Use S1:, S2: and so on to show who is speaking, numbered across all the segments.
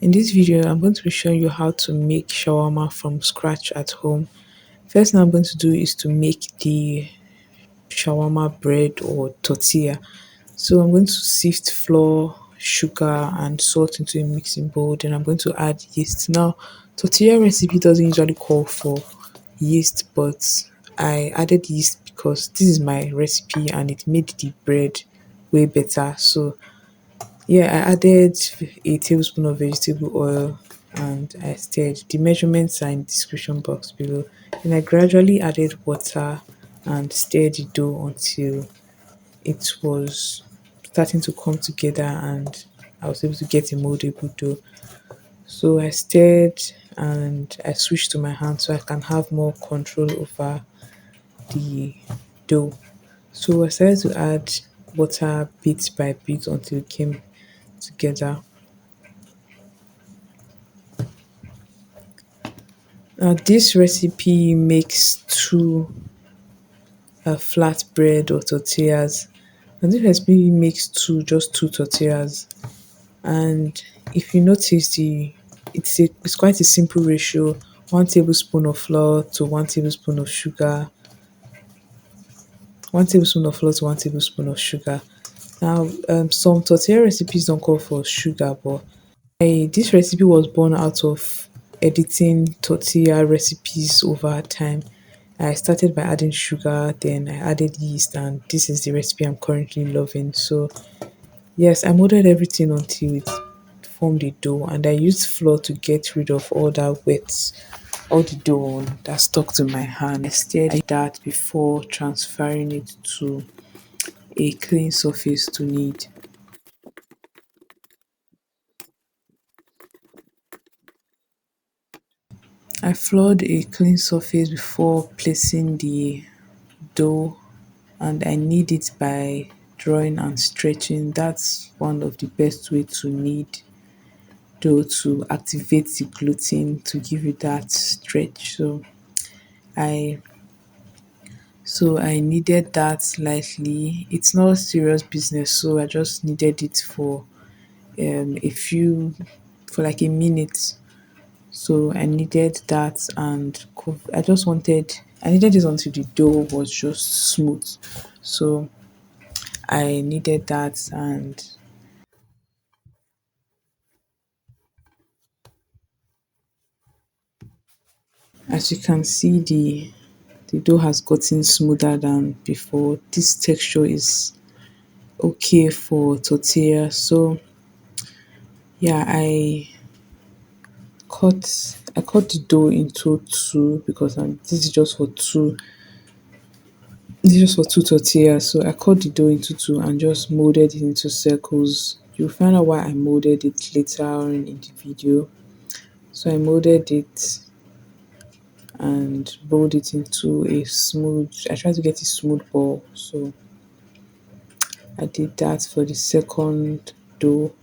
S1: In this video, I'm going to be showing you how to make shawarma from scratch at home. First thing I'm going to do is to make the shawarma bread or tortilla. So I'm going to sift flour, sugar, and salt into a mixing bowl. Then I'm going to add yeast. Now, tortilla recipe doesn't usually call for yeast, but I added yeast because this is my recipe and it made the bread way better. So yeah, I added a tablespoon of vegetable oil and I stirred. The measurements are in the description box below. Then I gradually added water and stirred the dough until it was starting to come together and I was able to get a moldable dough. So I stirred and I switched to my hand so I can have more control over the dough. So I started to add water bit by bit until it came together. Now this recipe makes two flatbread or tortillas. And this recipe makes just two tortillas. And if you notice, it's quite a simple ratio: 1 tablespoon of flour to 1 tablespoon of sugar, 1 tablespoon of flour to 1 tablespoon of sugar. Now, some tortilla recipes don't call for sugar, but this recipe was born out of editing tortilla recipes over time. I started by adding sugar, then I added yeast, and this is the recipe I'm currently loving. So, yes, I molded everything until it formed a dough, and I used flour to get rid of all that wet, all the dough that stuck to my hand. I stirred that before transferring it to a clean surface to knead. I floured a clean surface before placing the dough and I knead it by drawing and stretching. That's one of the best way to knead dough, to activate the gluten, to give you that stretch. I I needed that lightly. It's not serious business, so I just needed it for a few, for like a minute. So I needed that and I needed it until the dough was just smooth. So I needed that, and as you can see, the dough has gotten smoother than before. This texture is okay for tortilla. So yeah, I cut the dough into two because this is just for two. This is just for two tortillas. So I cut the dough into two and just molded it into circles. You'll find out why I molded it later on in the video. So I molded it and rolled it into a smooth. I tried to get a smooth ball. So I did that for the second dough.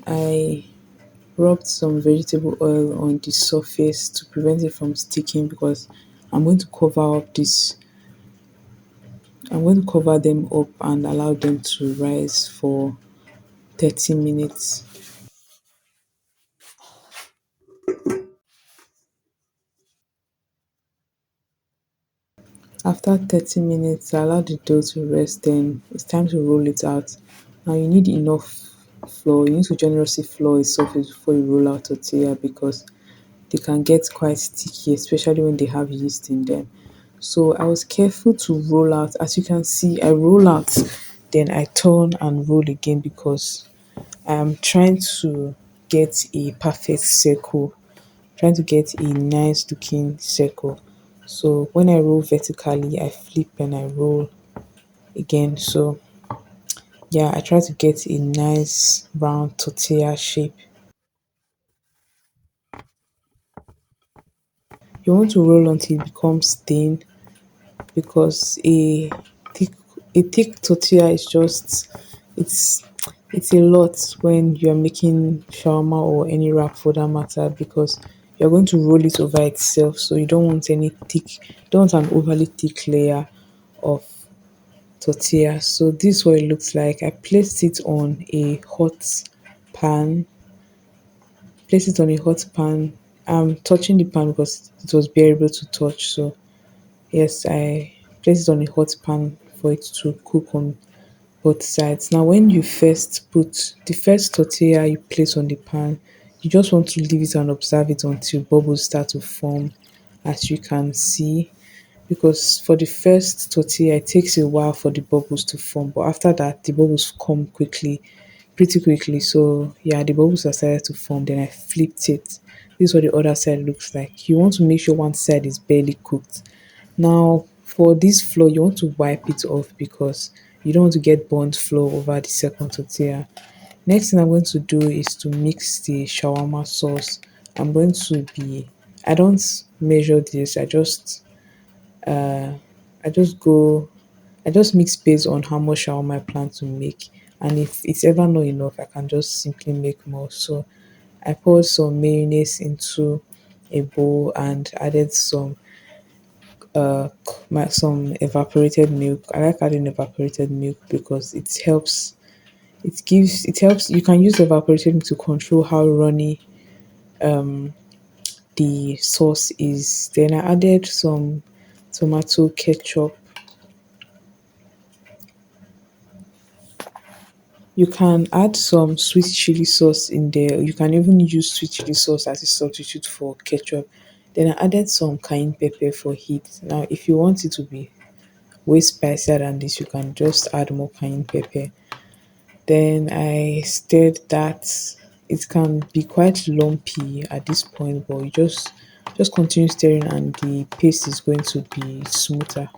S1: I rubbed some vegetable oil on the surface to prevent it from sticking because I'm going to cover up this I'm going to cover them up and allow them to rise for 30 minutes. After 30 minutes, allow the dough to rest, then it's time to roll it out. Now you need enough flour. You need to generously flour a surface before you roll out tortilla because they can get quite sticky, especially when they have yeast in them. So I was careful to roll out. As you can see, I roll out, then I turn and roll again because I'm trying to get a perfect circle, trying to get a nice looking circle. So when I roll vertically, I flip and I roll again. So yeah, I try to get a nice round tortilla shape. You want to roll until it becomes thin because thick a thick tortilla is just it's it's a lot when you're making shawarma or any wrap for that matter because you're going to roll it over itself, so you don't want any thick, don't want an overly thick layer of tortilla. So this is what it looks like. I placed it on a hot pan. Place it on a hot pan. I'm touching the pan because it was bearable to touch. So yes, I placed it on a hot pan for it to cook on both sides. Now, when you first put the first tortilla you place on the pan, you just want to leave it and observe it until bubbles start to form, as you can see. Because for the first tortilla, it takes a while for the bubbles to form, but after that, the bubbles come quickly, pretty quickly. So yeah, the bubbles are started to form. Then I flipped it. This is what the other side looks like. You want to make sure one side is barely cooked. Now, for this flour, you want to wipe it off because you don't want to get burnt flour over the second tortilla. Next thing I'm going to do is to mix the shawarma sauce. I'm going to be, I don't measure this, uh, I just go, I just mix based on how much shawarma I plan to make. And if it's ever not enough, I can just simply make more. So I poured some mayonnaise into a bowl and added some evaporated milk. I like adding evaporated milk because it helps. You can use evaporated milk to control how runny the sauce is. Then I added some tomato ketchup. You can add some sweet chili sauce in there. You can even use sweet chili sauce as a substitute for ketchup. Then I added some cayenne pepper for heat. Now, if you want it to be way spicier than this, you can just add more cayenne pepper. Then I stirred that. It can be quite lumpy at this point, but you just continue stirring and the paste is going to be smoother.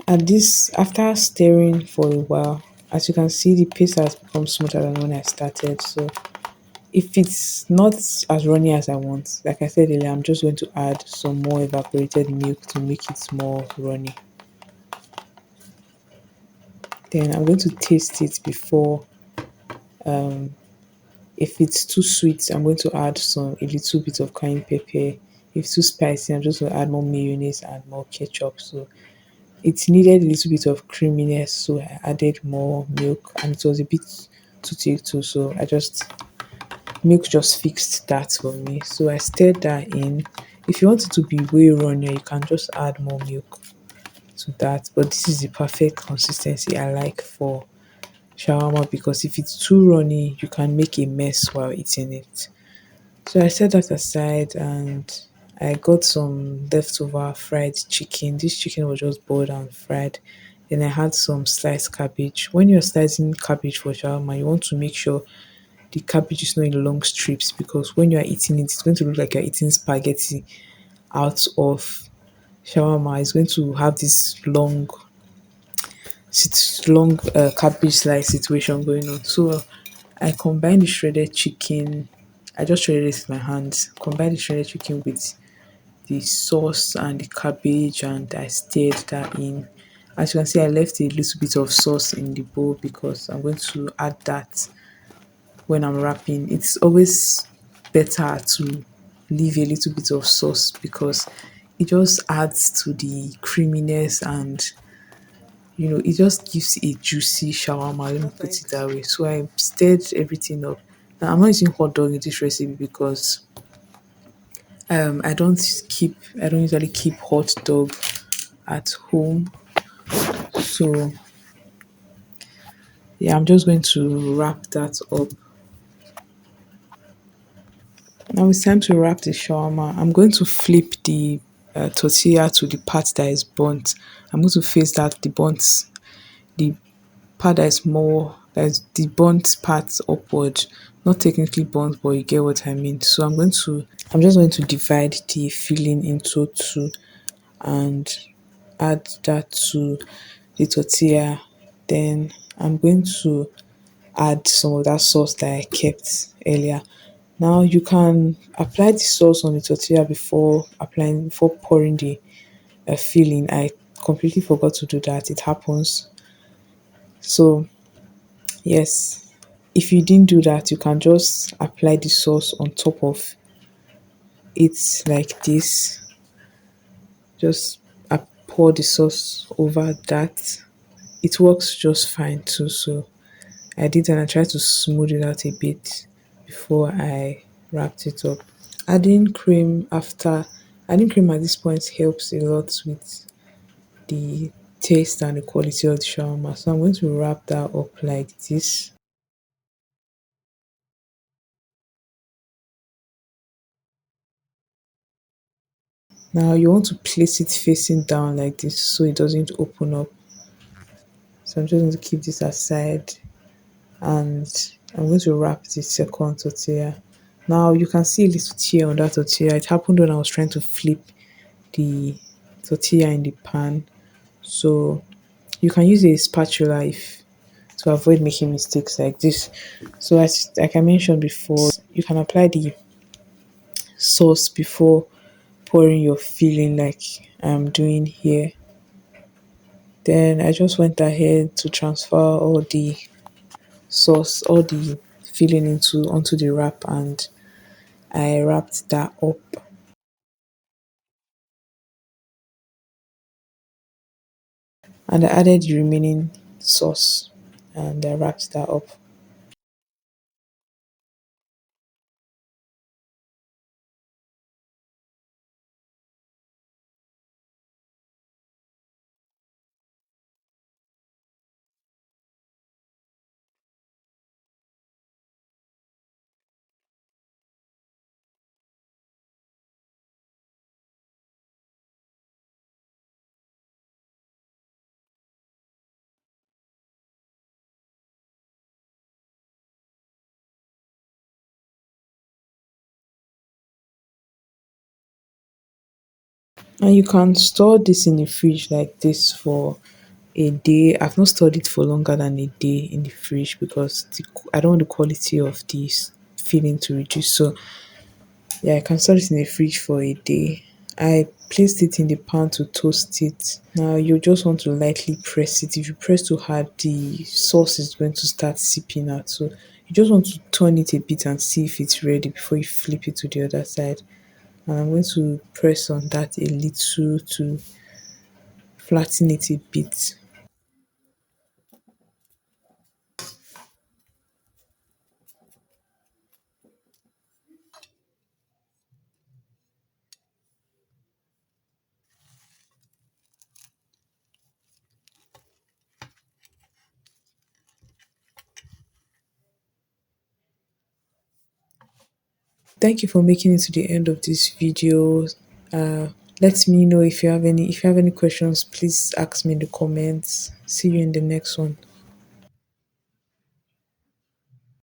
S1: At this, after stirring for a while, as you can see, the paste has become smoother than when I started. So if it's not as runny as I want, like I said earlier, I'm just going to add some more evaporated milk to make it more runny. Then I'm going to taste it before. If it's too sweet, I'm going to add a little bit of cayenne pepper. If it's too spicy, I'm just going to add more mayonnaise and more ketchup. So it needed a little bit of creaminess, so I added more milk, and it was a bit too thick too. So milk just fixed that for me. So I stirred that in. If you want it to be way runnier, you can just add more milk to that. But this is the perfect consistency I like for shawarma because if it's too runny, you can make a mess while eating it. So I set that aside and I got some leftover fried chicken. This chicken was just boiled and fried. Then I had some sliced cabbage. When you're slicing cabbage for shawarma, you want to make sure the cabbage is not in long strips because when you are eating it, it's going to look like you're eating spaghetti out of shawarma. It's going to have this long cabbage slice situation going on. So I combined the shredded chicken. I just shredded it with my hands. Combined the shredded chicken with the sauce and the cabbage, and I stirred that in. As you can see, I left a little bit of sauce in the bowl because I'm going to add that when I'm wrapping. It's always better to leave a little bit of sauce because it just adds to the creaminess and it just gives a juicy shawarma. Let me put it that way. So I stirred everything up. Now I'm not using hot dog in this recipe because I don't usually keep hot dog at home. So yeah, I'm just going to wrap that up. Now it's time to wrap the shawarma. I'm going to flip the tortilla to the part that is burnt. I'm going to face the part that is more, that is the burnt part upward. Not technically burnt, but you get what I mean. So I'm just going to divide the filling into two and add that to the tortilla. Then I'm going to add some of that sauce that I kept earlier. Now you can apply the sauce on the tortilla before pouring the filling. I completely forgot to do that. It happens. So yes, if you didn't do that, you can just apply the sauce on top of it like this. Just I pour the sauce over that. It works just fine too. So I did, and I tried to smooth it out a bit before I wrapped it up. Adding cream after adding cream at this point helps a lot with the taste and the quality of the shawarma. So I'm going to wrap that up like this. Now you want to place it facing down like this so it doesn't open up. So I'm just going to keep this aside, and I'm going to wrap the second tortilla. Now you can see a little tear on that tortilla. It happened when I was trying to flip the tortilla in the pan. So you can use a spatula if to avoid making mistakes like this. So as like I mentioned before, you can apply the sauce before pouring your filling like I'm doing here. Then I just went ahead to transfer all the sauce, all the filling into onto the wrap, and I wrapped that up. And I added the remaining sauce and I wrapped that up. And you can store this in the fridge like this for a day. I've not stored it for longer than a day in the fridge because I don't want the quality of this filling to reduce. So yeah, I can store it in the fridge for a day. I placed it in the pan to toast it. Now you just want to lightly press it. If you press too hard, the sauce is going to start seeping out. So you just want to turn it a bit and see if it's ready before you flip it to the other side. And I'm going to press on that a little to flatten it a bit. Thank you for making it to the end of this video. Uh, Let me know if you have any questions. Please ask me in the comments. See you in the next one.